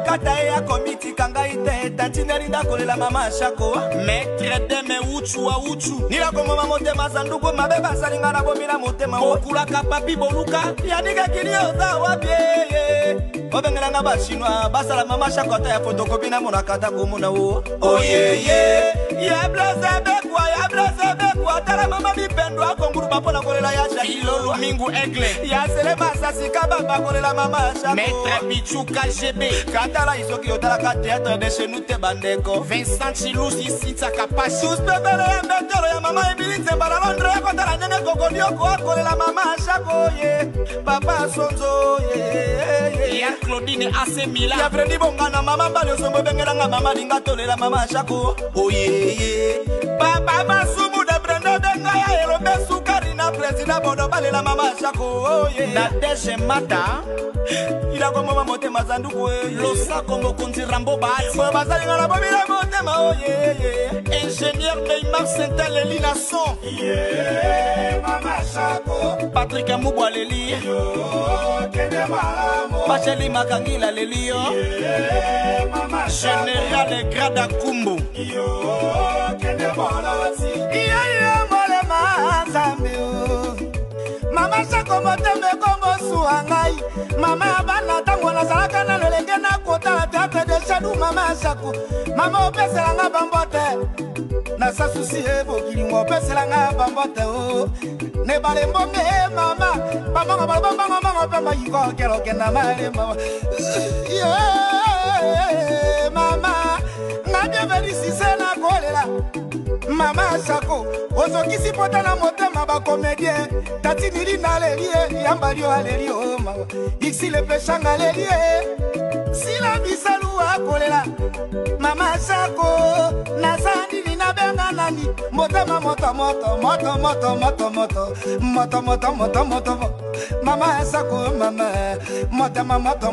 kata ya komiti kanga ite tantineri ndakolela mama shako maître deme uchu wa uchu nila komo motema sanduku mabeba salinga na bomina motema okulaka papi boluka yanika kilio za wabie obengelanga bashinwa basala mama shako ata ya fotokopi na monakata komona wo oyeye ya blaza bekwa tala mama bipendo akonguru bapona kolela ya Ilolo Mingu Aigle ya selema sasika baba kolela mama shako maître Pichuka GB katala isoki otala ka théâtre de chez nous te bandeko Vincent Chilusi Sita Kapashi suspendere ya mbetelo ya mama Ebilise mbala Londre kotala nyenge kokodioko akolela mama shako ye papa sonzo ye ya Claudine Asemila ya frendi bongana mama mbali osombo bengelanga mama linga tolela mama shako oyeye papa masumu de brenda benga ya elombe sukari na president bodo balela mama shako oye Nadege Mata ila kwa mama motema zanduku Losa Kongo Konzi Rambo Bahati basalinga na bomila motema oyeye ingénieur Neymar Saint-El Elina Son mama shako Patrick Amubwa Leli kende malamo Bacheli Makangila Lelio mama Général Grada Kumbu kende malati mole mazambe mama shako motembe kombo suangai mama abana tango na salaka na lelenge na kota théâtre de Chadou mama shako mama opeselanga bambote na sasusi ebokili ngopeselanga bambote o ne balembonge mama bamongo balobongo pe mayiko kelo kenda male mama mama ngabye verisi sena kolela mama shako ozokisi pota na motema ba comédien tati nili na lelie yambalio alelio mama iksi le pechanga lelie sila bisalu akolela mama shako na sandi nina benga nani motema moto mama shako mama motema moto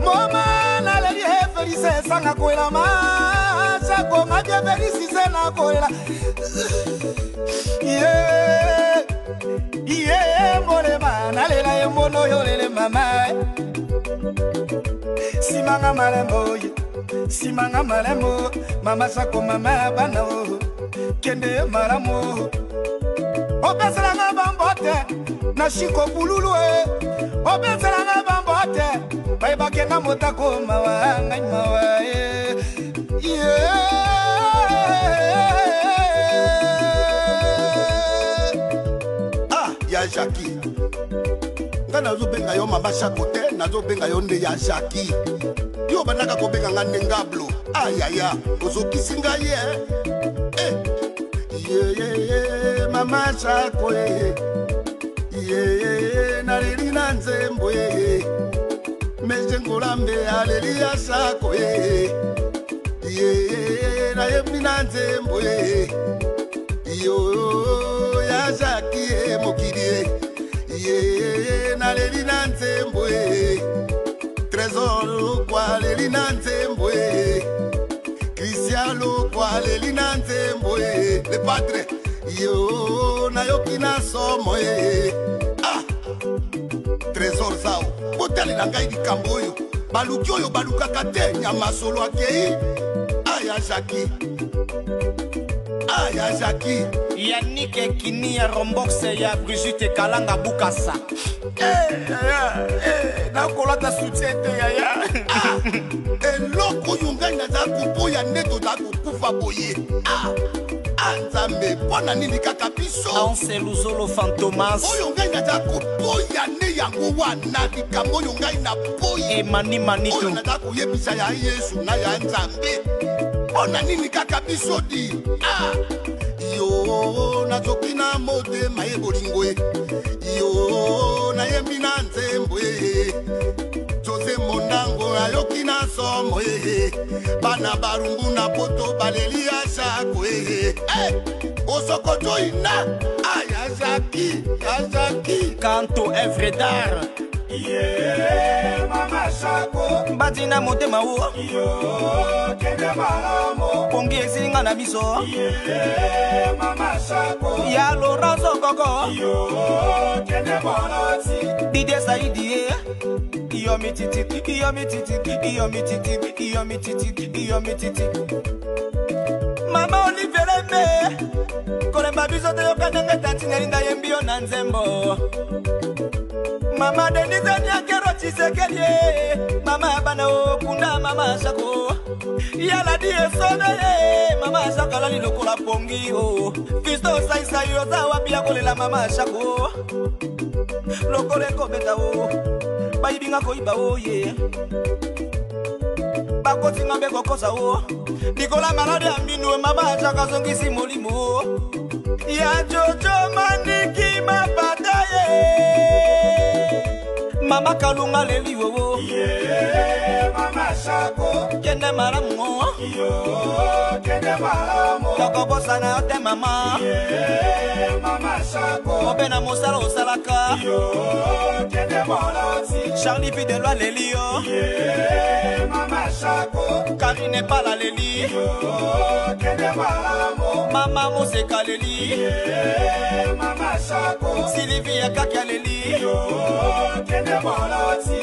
mama na lelie felice sanga koela mama shako ngabye verisi sena koela mole mana lela yemono yolele mama simanga malembo mama shako mama bana o kende malamu opeselanga bambote na shiko bululu opeselanga bambote baibakena motako mawa ngai mawa ya Jackie nga nazo benga yo mama shako te nazo benga yo nde ya Jackie yo banaka ko benga nga ngablo ayaya ozokisi nga ye mama shako na leli na nzembo meje ngolambe aleli ya shako na yembi na nzembo yo ya Jackie mokili na leli na nzembo Trésor kwa leli na nzembo Cristiano kwa leli na nzembo le padre yo na yoki na somo Trésor zao botali na ngai likambo oyo baluki oyo balukaka te nyama solo akei aya Jackie Yannick Kinia Romboxe ya Brigitte Kalanga Bukasa nakolata soutien te yaya eloko oyo ngai naza koboya nde toza kokufa boye nzambe mpona nini kaka biso Anse Luzolo Fantomas oyo ngai naza koboya nde yango wana likambo oyo ngai naboyi Emani Manito oyo naza koyebisa ya Yesu na ya Nzambe mpona nini kaka biso di yo nazoki na motema ye bolingo yo nayembi na nzembo Jose Mondango ayoki na somo bana barumbu na poto baleli ya shako osokoto ina ya Jackie Kanto Evredar mama shako Batina motema wo kende malamo pongi esinga na biso mama shako ya Lorenzo Koko kende bonoti Dide Saidi iyo mititi, iyo mititi, iyo mititi, iyo mititi, iyo mititi. Mama Olivier me, kole mabizo te yokanenge tantineri nda yembio na nzembo. Mama Denise Nyakero Chisekelie, Mama Bana Okunda, Mama Shako. Yala di esone, Mama Shako la lokola pongi o. Fisto saisa yoza wapia kole la Mama Shako. Lokole kobeta o, baibinga koiba o ye. Bakoti ngambe kokosa o. Nikola malade aminu Mama Shako zongisi molimo. Ya Jojo maniki mabataye. Mama Kalunga leli wo. Yeah, Mama Shako. Kende maramu. Yo, kende maramu. Toko bosa na yote mama. Yeah, Mama Shako. Obena mosala osalaka. Yo, kende molati. Charlie Pidelwa leli yo. Yeah, Mama Shako. Karine Pala leli. Yo, kende maramu. Mama Moseka leli. Yeah, Mama Shako. Sylvia Kakia leli. Yo, kende molati.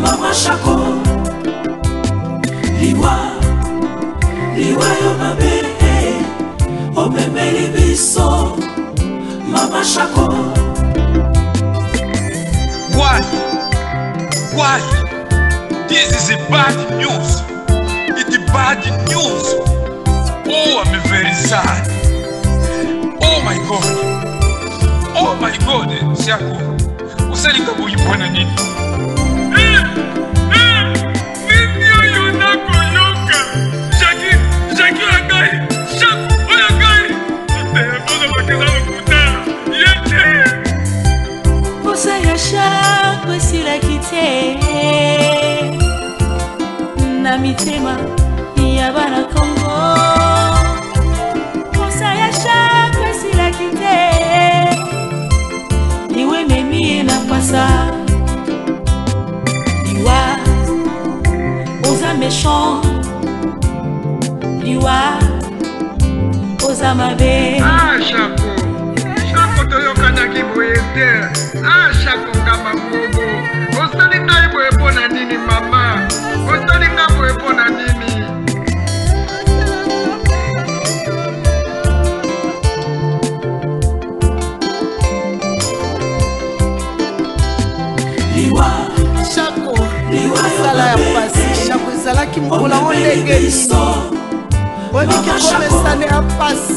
Mama Shako, liwa yo mabe, o memeli biso, Mama Shako. Why? This is a bad news. It's bad news. Oh, I'm very sad. Oh my God, Shako. Usalinga kuipona nini? Chaque si la quitte na mitema ya bana Congo. Posa ya chaque si la quitte niwe memi na pasa liwa osa méchant liwa osa mabe. Shako toyoka kiboyete. Shako ngama ngogo. Osalinga ibo epona nini mama? Osalinga ibo epona nini? Shako, sala ya pasi. Shako ezalaki mbola ondenge. Bonike komesane ya pasi.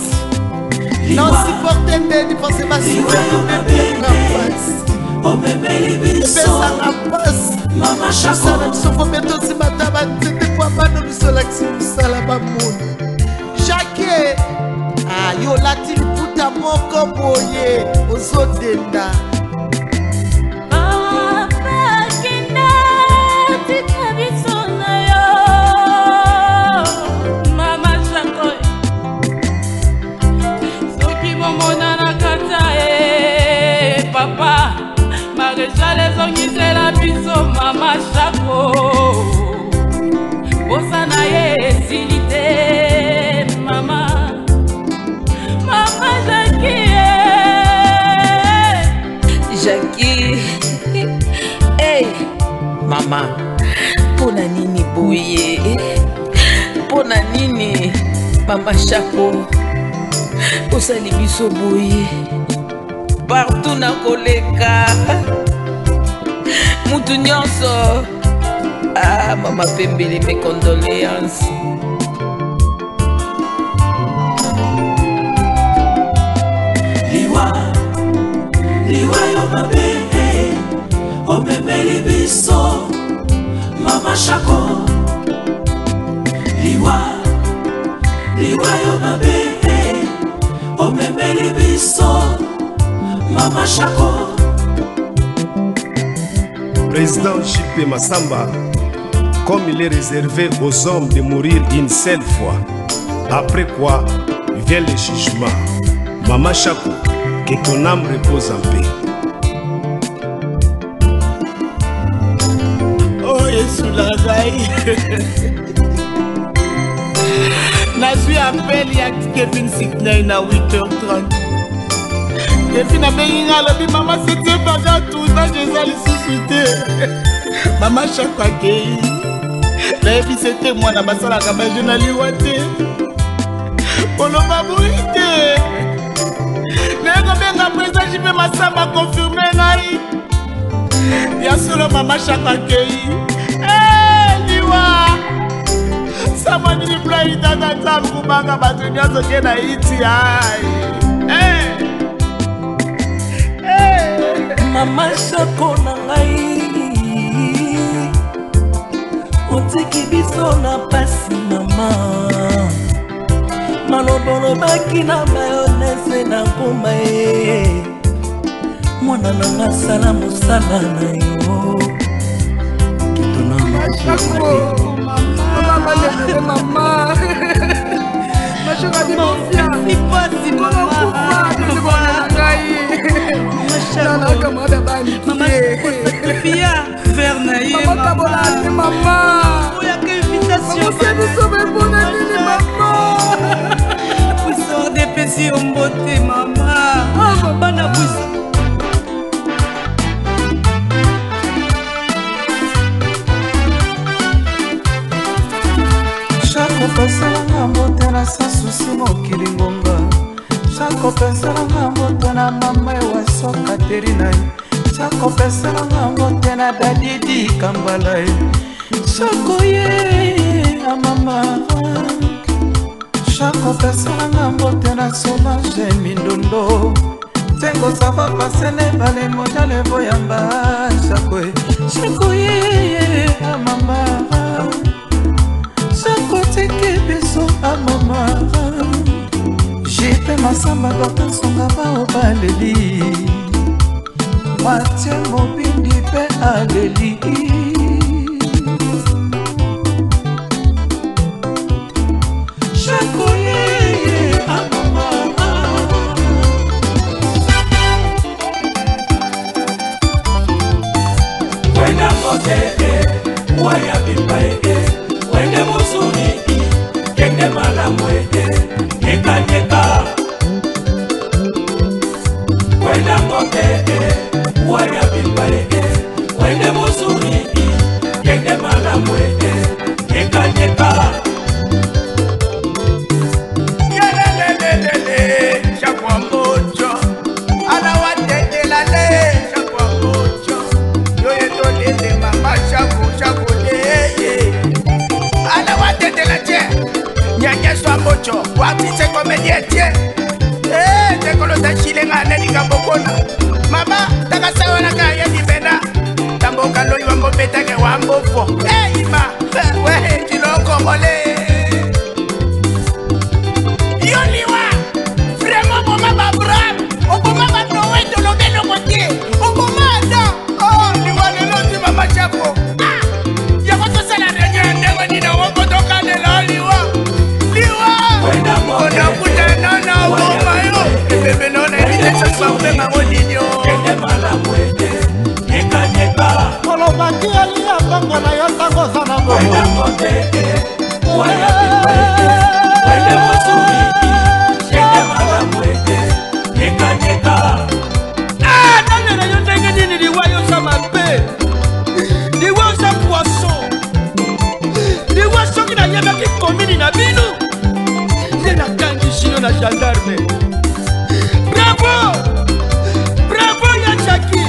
Non supporte mbedi parce que basi na pasi. Pesa na pasi. Mama Shako. Sala biso meto simata batete kwa bano biso laksi sala ba mona. Jacques, yo lati liputa moko boye ozodenda. Mama Shako, soki momona na ata papa Maréchal ezongisela biso mama Chako Bosana ye esili te mama Mama Jackie Hey Mama Pona nini boye Pona nini Mama Chako Osali biso boye Partout na koleka Mutu nyonso Ah Mama Pembele mes condoléances Liwa yo mabe Omemeli biso Mama Chako Liwa yo mabe Omemeli biso Mama Chako. Président J.P. Massamba, comme il est réservé aux hommes de mourir une seule fois, après quoi vient le jugement. Mama Chako, que ton âme repose en paix. Oh Yesu la gai. Nazui appel ya Kevin Sidney na 8h30. Kevin a bengi nga lobi mama c'était pas tout ça je sali susute. Mama Chako akei. Lebi c'était moi na basala ka ba journali wate. Polo babuite. Nego benga président J.P. Massamba confirmé ngai. Ya solo Mama Chako akei. Liwa. Sama ni play tata tabu kubanga batu nyazo kena iti ai. Mama Chako na ngai Otiki biso na pasi mama Malobolo baki na mayonnaise na ngoma Mwana nanga sala mosala na yo Kitona Chako Mama lebe mama Machaka di mafia Si pasi mama Mama kamada bani Mama Sophia Vernaye Mama Mama Oya que invitation Mama c'est nous sauver pour la nini maman Pousseur d'épaissir en beauté maman Bana pousseur Chako peselanga mbote na sa susi mokili ngonga Chako peselanga mbote na mama ewa soka terina Chako peselanga mbote na dadidi kambala Chako ye a mama Chako peselanga mbote na Solange Mindondo Tengo sava pasene bale modale voyamba Chako ye a mama Chako teke beso a mama J.P. Massamba Dr. Songa bao baleli Mathieu Mobindi pe aleli Chako ye a mama Wenda kote waya bipae Wende musuni kende malamwete Neka neka Wenda kote waya bipae Wende musuni kende malamwete Neka neka Yelelelelele Chako mojo Anawatete lale Chako mojo Yoye tolele mama Chako leye Anawatete la che Nyanya swa mojo Wati se komedie tie Tekolo ta chile nga neni kambokona Mama taka sawa na kaya di bena Tamboka loli wambo beta ke wambo fo Ima Wehe chiloko mole Yoliwa Vraiment boma babra Oboma banowe tolo beno kote Oboma da Oh liwa lelo ti mama Chako Yako to sala renye ndewe nina wako toka lela liwa Liwa Ona kuta nana oboma yo Bebe nona evite esasaurema moninyo olobaki alia mbongo na yo ntango oza na nanena yo ndenge nini liwa yoza mabe liwa oza poisson liwa soki nayebaki komini na bino nde nakangisi na gendarme. Bravo! Bravo Yachaki!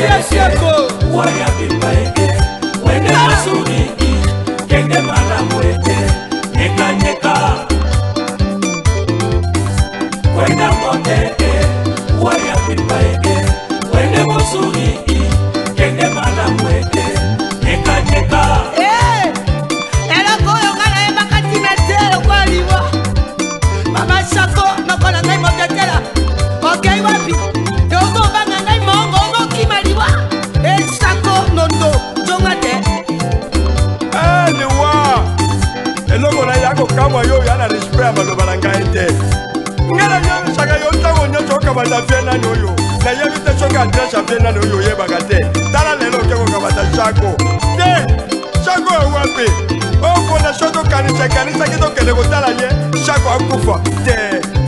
Yachako! Kama yo yana respect amaloba na ngai te ngala nyo saka yo ntango nyonso okabata vie nani oyo nayebi te soki adresse ya vie nani oyo oyebaka te tala lelo oke kokabata Shako te Shako ewapi okona so tokanisaki tokende kotala ye Shako akufa te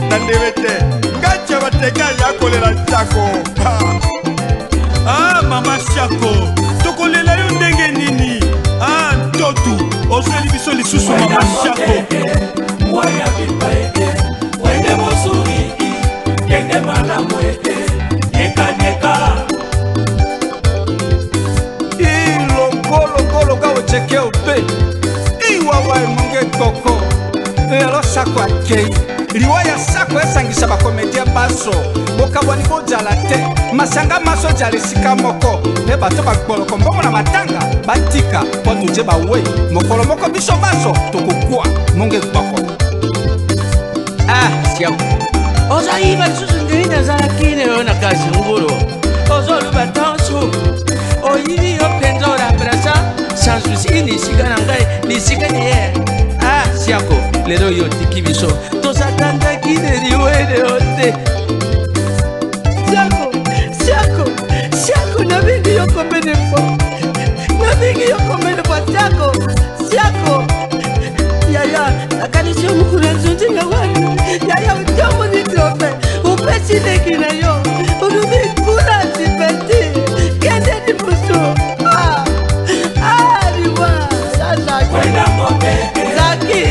na ndebe te ngai tia bateka ya kolela Shako. Mama Shako tokolela yo ndenge nini ntotu oseli biso lisusu Mama Shako ilokoloka ocheke ope iwawa emonge koko elo Shako akei liwa ya Shako esangisa bakomedia baso bokabwani bojala te masanga maso jala esika moko mpe bato bakoloko mbongo na matanga batika mpo tuje bawei mokolo moko biso baso tokokwa monge koko. Shako ozayiba lisusu ndeni nazalaki lelo na kasi ngulu ozoluba tanso oyibi yo mpenza olaprasa sans souci nisika na ngai nisika ni ye. Shako lelo yo tiki biso tozatandaki neliwele yo te. Shako nabingi yo komene po Shako yaya nakanisi omukulu enzunzi nga wanu yaya utomo nitrofe upesi leki na yo ulubikula sipeti kende ni musu liwa Zaki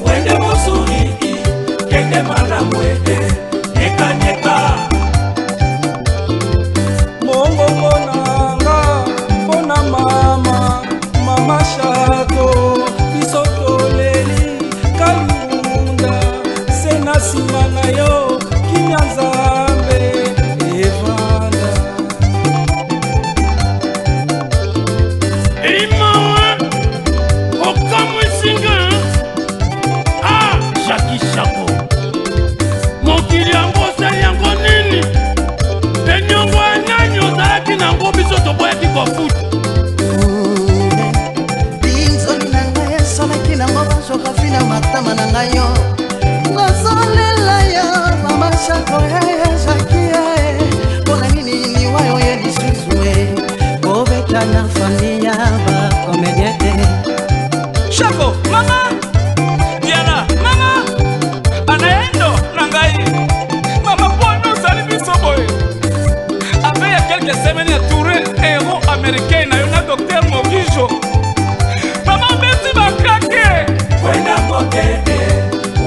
wende musuri kende mara mwete neka mongo mbona mama Shako isotoleli kalunda sena nsima na yo kimya Nzambe evanda imawe okamwisinga Jackie Shako mokili yango osali yango nini enyongo enani ozalaki nango biso toboyaki kofuta binzoli na ngai esolaki nango basokafi na matama na ngai yo nazolela yo Mama Shako Jackie mpona nini liwa yo ye lisusu kobeta na fami ya bakomedie te. Shako mama Diana mama anaendo na ngai mama pona osali biso boye après ya quelques semaines ya touré héros américain na yo na docteur Mogijo mama besi bakake wenda mokete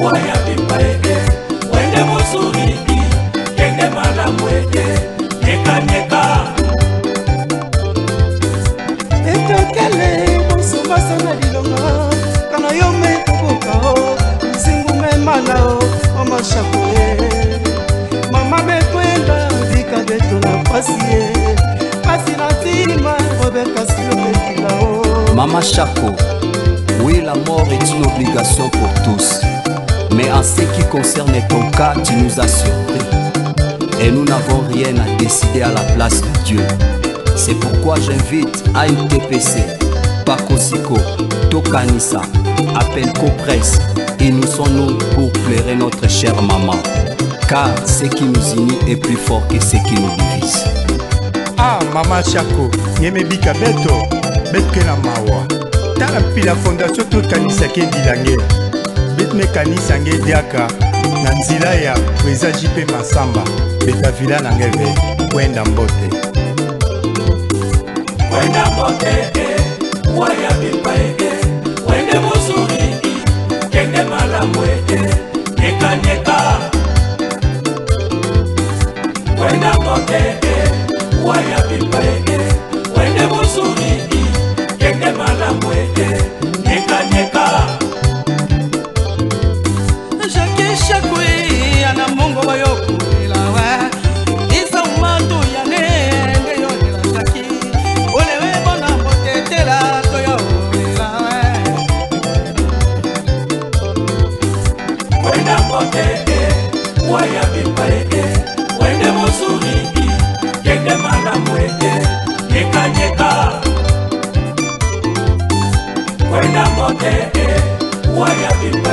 waya bipaeke wende musuri kende mala mwete neka etokele mosumasa na lilonga kana yo me tokokao nzingu memana o Mama Shako mama bekwenda bika beto na pasi na tima obekasi lobekila o Mama Shako, oui, la mort est une obligation pour tous. Mais en ce qui concerne ton cas, tu nous as surpris. Et nous n'avons rien à décider à la place de Dieu. C'est pourquoi j'invite ANTPC, Pakosiko, Tokanisa, Appel Copresse et nous sommes nous pour pleurer notre chère maman. car ce qui nous unit est plus fort que ce qui nous divise. Ah, Mama Chako, Yemebika Beto, Betke na Mawa. Tala pila fondation tout kanisa ke bilange. Betme kanisa nge diaka, na nzila ya Weza JP Masamba, beta vila na ngeve, kwenda mbote. Kwenda mbote, waya bipa wende muzuri, kende malamwe, nyeka nyeka. Kwenda mbote, waya bipa wende muzuri, kende malamwe, nyeka nyeka. Jackie Chakwe, ana mongo bayoku ilawa. Isa umatu ya nenge yo ila Jackie. Olewe bona motetela toyo ilawa. Kwenda mbote, waya bipa wende muzuri, kende malamwe, nyeka nyeka. Kwenda mbote, waya bipa